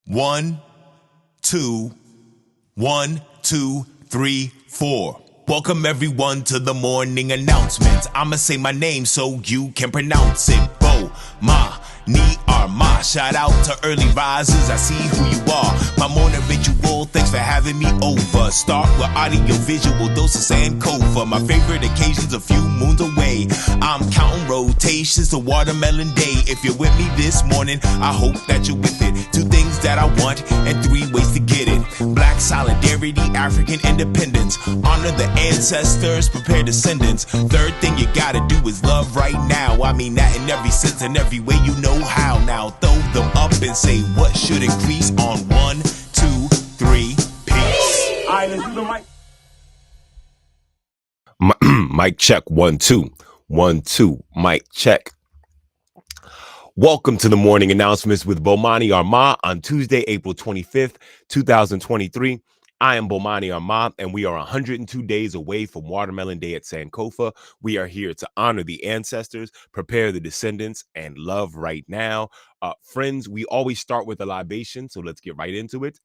1, 2, 1, 2, 3, 4. Welcome everyone to the morning announcement. I'ma say my name so you can pronounce it. Bomani Armah. Shout out to early risers, I see who you are. My morning ritual, thanks for having me over. Start with audiovisual dose of Sankofa. My favorite occasion's a few moons away. I'm counting rotations to watermelon day. If you're with me this morning, I hope that you're with it. 2 things that I want and 3 ways to get it. Black solidarity, African independence. Honor the ancestors, prepare descendants. 3rd thing you gotta do is love right now. I mean that in every sense and every way you know how. Now throw them up and say what should increase on 1, 2, 3, peace. Alright, let's do the mic. Mic check, 1, 2. 1, 2, mic check. Welcome to the morning announcements with Bomani Armah on Tuesday, April 25th, 2023. I am Bomani Armah, and we are 102 days away from Watermelon Day at Sankofa. We are here to honor the ancestors, prepare the descendants, and love right now. Friends, we always start with a libation, so let's get right into it.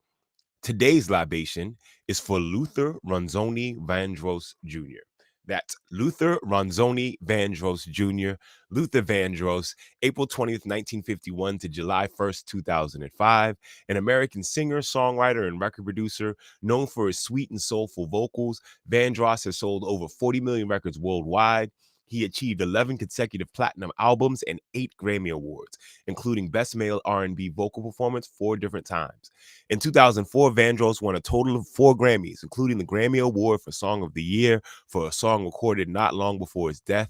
Today's libation is for Luther Ronzoni Vandross Jr. That's Luther Ronzoni Vandross Jr., Luther Vandross, April 20th, 1951 to July 1st, 2005, an American singer, songwriter, and record producer known for his sweet and soulful vocals. Vandross has sold over 40 million records worldwide. He achieved 11 consecutive platinum albums and 8 Grammy Awards, including Best Male R&B Vocal Performance 4 different times. In 2004, Vandross won a total of 4 Grammys, including the Grammy Award for Song of the Year for a song recorded not long before his death,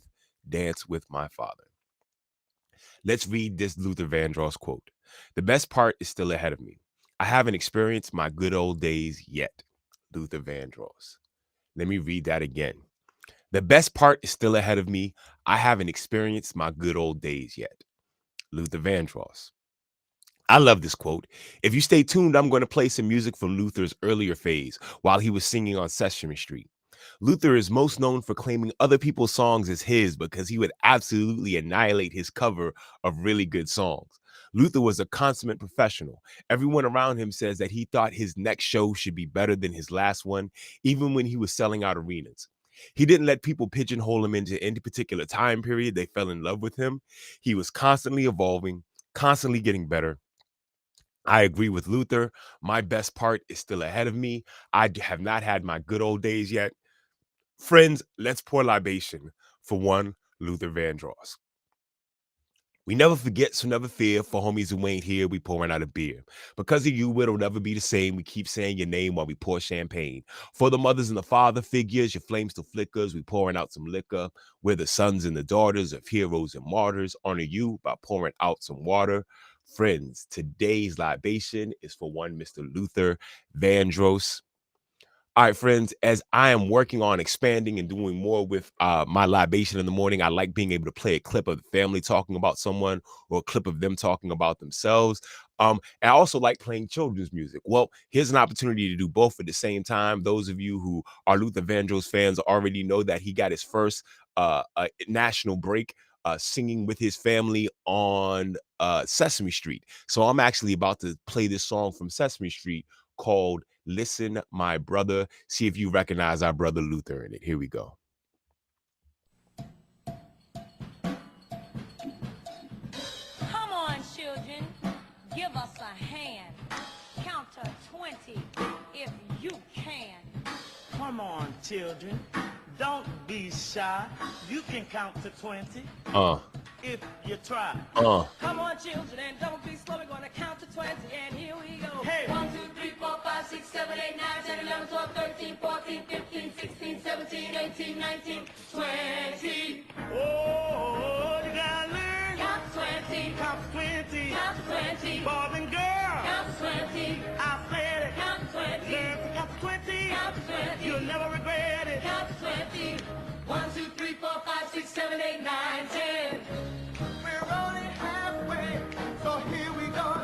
Dance with My Father. Let's read this Luther Vandross quote. "The best part is still ahead of me. I haven't experienced my good old days yet." Luther Vandross. Let me read that again. "The best part is still ahead of me. I haven't experienced my good old days yet." Luther Vandross. I love this quote. If you stay tuned, I'm going to play some music from Luther's earlier phase while he was singing on Sesame Street. Luther is most known for claiming other people's songs as his because he would absolutely annihilate his cover of really good songs. Luther was a consummate professional. Everyone around him says that he thought his next show should be better than his last one, even when he was selling out arenas. He didn't let people pigeonhole him into any particular time period they fell in love with him. He was constantly evolving, constantly getting better. I agree with Luther. My best part is still ahead of me. I have not had my good old days yet. Friends, let's pour libation for one Luther Vandross. We never forget, so never fear. For homies who ain't here, we pouring out a beer. Because of you, it'll never be the same. We keep saying your name while we pour champagne. For the mothers and the father figures, your flame still flickers. We pouring out some liquor. We're the sons and the daughters of heroes and martyrs. Honor you by pouring out some water. Friends, today's libation is for one Mr. Luther Vandross. All right, friends, as I am working on expanding and doing more with my libation in the morning, I like being able to play a clip of the family talking about someone or a clip of them talking about themselves. I also like playing children's music. Well, here's an opportunity to do both at the same time. Those of you who are Luther Vandross fans already know that he got his first national break singing with his family on Sesame Street. So I'm actually about to play this song from Sesame Street called "Listen, My Brother." See if you recognize our brother Luther in it. Here we go. Come on, children, give us a hand. Count to 20 if you can. Come on, children. Don't be shy. You can count to 20 if you try. Come on, children, and don't be slow. We're gonna count to 20, and here we go. Hey. 1, 2, 3, 4, 5, 6, 7, 8, 9, 10, 11, 12, 13, 14, 15, 16, 17, 18, 19, 20. Oh, you gotta learn. Count to 20. Count to 20. Count to 20. Boys and girls. Count to 20. I said it. Count to 20. Learn to count to 20. Count to 20. You'll never regret it. Count to 20. 1, 2, 3, 4, 5, 6, 7, 8, 9, 10. We're only halfway, so here we go.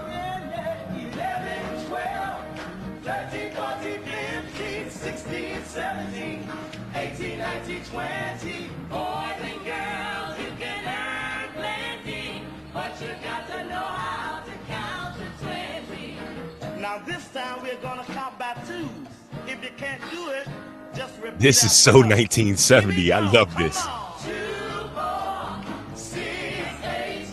11, 12, 13, 14, 15, 16, 17, 18, 19, 20. Boys and girls, you can learn plenty, but you got to know how to count to 20. Now this time we're gonna count by twos. If you can't do it, just repeat. This is so 1970. I love this. 2, 4, 6, 8,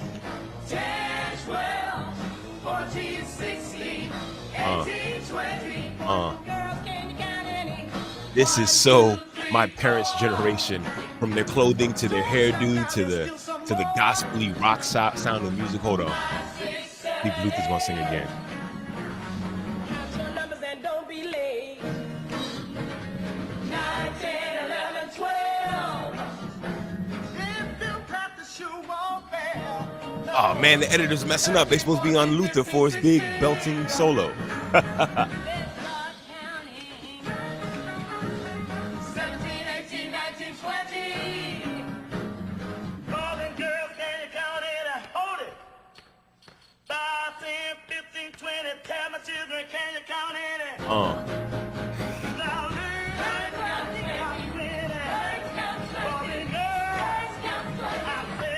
10, 12, 14, 16, 18, 20. Girls, can you count any? This is so my parents' generation, from their clothing to their hairdo to the gospel-y rock sound of music. Hold on. I think Luther's gonna sing again. Count your numbers and don't be late. 9, 10, 11, 12. If you practice, you won't fail. Oh man, the editor's messing up. They're supposed to be on Luther for his big belting solo. Let's start counting. 17, 18, 19, 20. Boys and girls, can you count it? Hold it. 5, 10, 15, 20. Tell my children, can you count it? Now learn to count it. Boys and girls, I said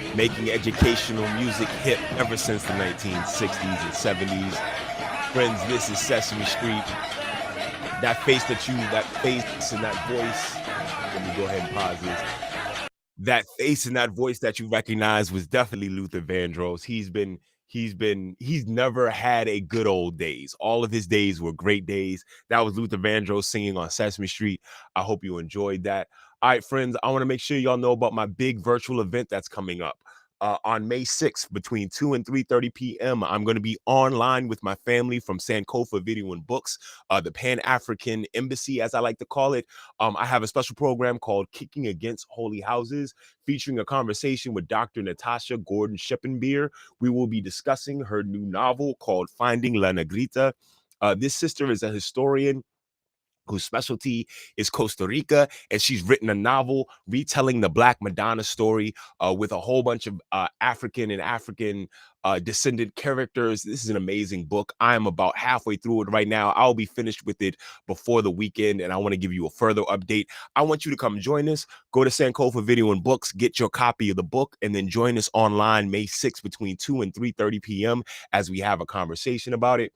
it. Making educational music hip ever since the 1960s and 70s. Friends, this is Sesame Street. That face and that voice. Let me go ahead and pause this. That face and that voice that you recognize was definitely Luther Vandross. He's never had a good old days. All of his days were great days. That was Luther Vandross singing on Sesame Street. I hope you enjoyed that. All right, friends, I want to make sure y'all know about my big virtual event that's coming up. On May 6th, between 2 and 3:30 p.m., I'm going to be online with my family from Sankofa Video and Books, the Pan-African Embassy, as I like to call it. I have a special program called Kicking Against Holy Houses, featuring a conversation with Dr. Natasha Gordon-Scheppenbeer. We will be discussing her new novel called Finding La Negrita. This sister is a historian whose specialty is Costa Rica, and she's written a novel retelling the Black Madonna story with a whole bunch of African descendant characters. This is an amazing book. I am about halfway through it right now. I'll be finished with it before the weekend, and I want to give you a further update. I want you to come join us. Go to Sankofa Video and Books, get your copy of the book, and then join us online May 6th between 2 and 3:30 p.m. as we have a conversation about it.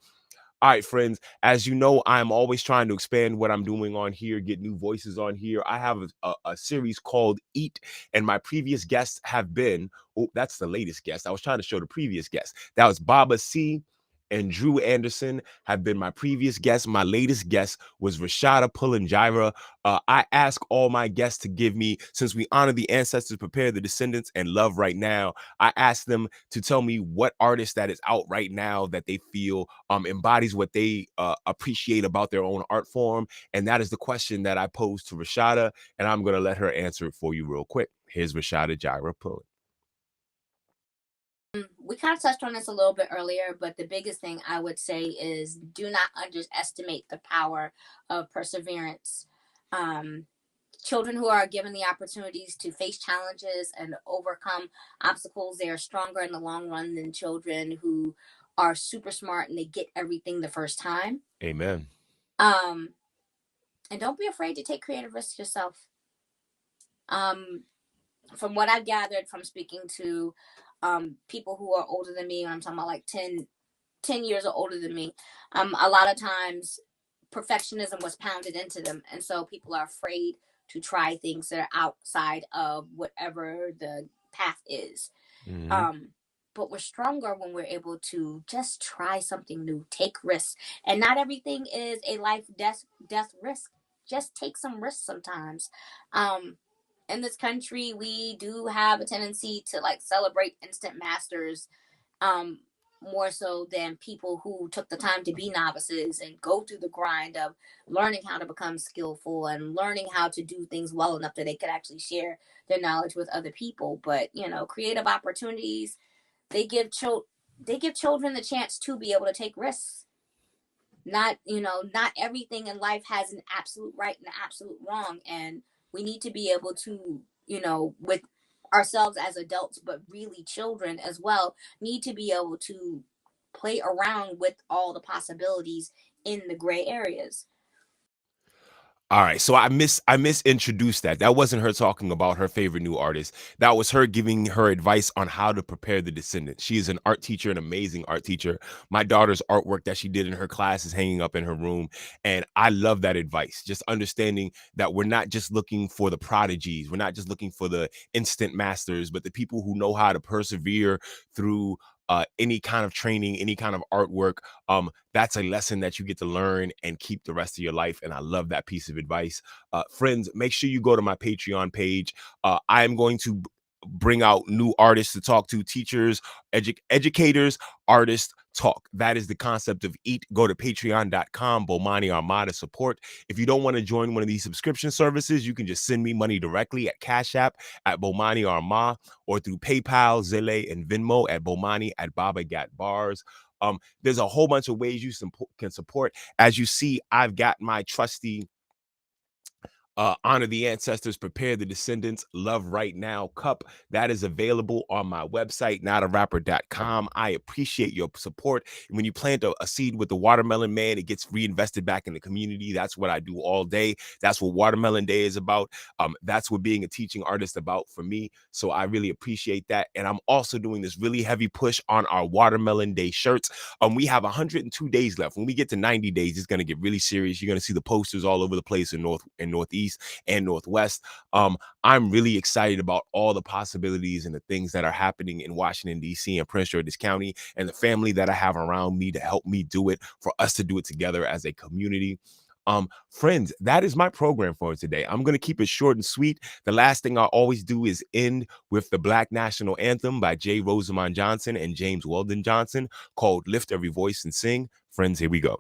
All right, friends, as you know, I'm always trying to expand what I'm doing on here, get new voices on here. I have a series called Eat, and my previous guests have been, oh, that's the latest guest. I was trying to show the previous guest. That was Baba C and Drew Anderson have been my previous guests. My latest guest was Rashada Pullenjira. I ask all my guests to give me, since we honor the ancestors, prepare the descendants, and love right now, I ask them to tell me what artist that is out right now that they feel embodies what they appreciate about their own art form. And that is the question that I posed to Rashada, and I'm going to let her answer it for you real quick. Here's Rashada Jira Pullen. We kind of touched on this a little bit earlier, but the biggest thing I would say is do not underestimate the power of perseverance. Children who are given the opportunities to face challenges and overcome obstacles, they are stronger in the long run than children who are super smart and they get everything the first time. Amen. And don't be afraid to take creative risks yourself. From what I've gathered from speaking to people who are older than me, when I'm talking about like 10 years or older than me, a lot of times perfectionism was pounded into them. And so people are afraid to try things that are outside of whatever the path is. Mm-hmm. But we're stronger when we're able to just try something new, take risks. And not everything is a life death risk. Just take some risks sometimes. In this country, we do have a tendency to like celebrate instant masters more so than people who took the time to be novices and go through the grind of learning how to become skillful and learning how to do things well enough that they could actually share their knowledge with other people. But, you know, creative opportunities, they give children the chance to be able to take risks. Not everything in life has an absolute right and an absolute wrong. And we need to be able to, with ourselves as adults, but really children as well, need to be able to play around with all the possibilities in the gray areas. All right, so I misintroduced that. That wasn't her talking about her favorite new artist. That was her giving her advice on how to prepare the descendants. She is an art teacher, an amazing art teacher. My daughter's artwork that she did in her class is hanging up in her room, and I love that advice. Just understanding that we're not just looking for the prodigies, we're not just looking for the instant masters, but the people who know how to persevere through any kind of training, any kind of artwork. That's a lesson that you get to learn and keep the rest of your life. And I love that piece of advice. Friends, make sure you go to my Patreon page. I am going to bring out new artists to talk to, teachers, educators, artists talk. That is the concept of EAT. Go to patreon.com, Bomani Armah to support. If you don't want to join one of these subscription services, you can just send me money directly at Cash App at Bomani Armah, or through PayPal, Zelle, and Venmo at Bomani at Baba Gat Bars. There's a whole bunch of ways you can support. As you see, I've got my trusty Honor the Ancestors, Prepare the Descendants, Love Right Now cup. That is available on my website, notarapper.com. I appreciate your support. When you plant a seed with the Watermelon Man, it gets reinvested back in the community. That's what I do all day. That's what Watermelon Day is about. That's what being a teaching artist about for me. So I really appreciate that. And I'm also doing this really heavy push on our Watermelon Day shirts. We have 102 days left. When we get to 90 days, it's going to get really serious. You're going to see the posters all over the place in Northeast and Northwest. I'm really excited about all the possibilities and the things that are happening in Washington, D.C. and Prince George's County, and the family that I have around me to help me do it, for us to do it together as a community. Friends, that is my program for today. I'm going to keep it short and sweet. The last thing I always do is end with the Black National Anthem by J. Rosamond Johnson and James Weldon Johnson, called Lift Every Voice and Sing. Friends, here we go.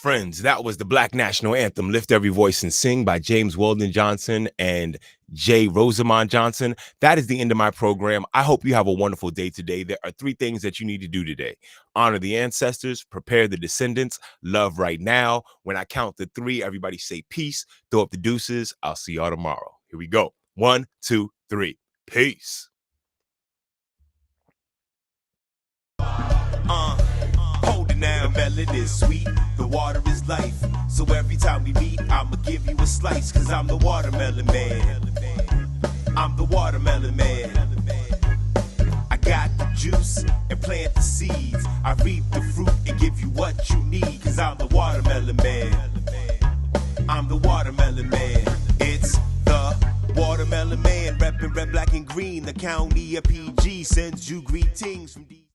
Friends, that was the Black National Anthem, Lift Every Voice and Sing by James Weldon Johnson and J. Rosamond Johnson. That is the end of my program. I hope you have a wonderful day today. There are 3 things that you need to do today. Honor the ancestors, prepare the descendants, love right now. When I count to 3, everybody say peace, throw up the deuces. I'll see y'all tomorrow. Here we go. 1, 2, 3. Peace. Hold it now, melon is sweet, the water is life. So every time we meet, I'ma give you a slice, cause I'm the watermelon man. I'm the watermelon man. I got the juice and plant the seeds. I reap the fruit and give you what you need, cause I'm the watermelon man. I'm the watermelon man. It's the watermelon man, reppin' red, black, and green. The county of PG sends you greetings from D.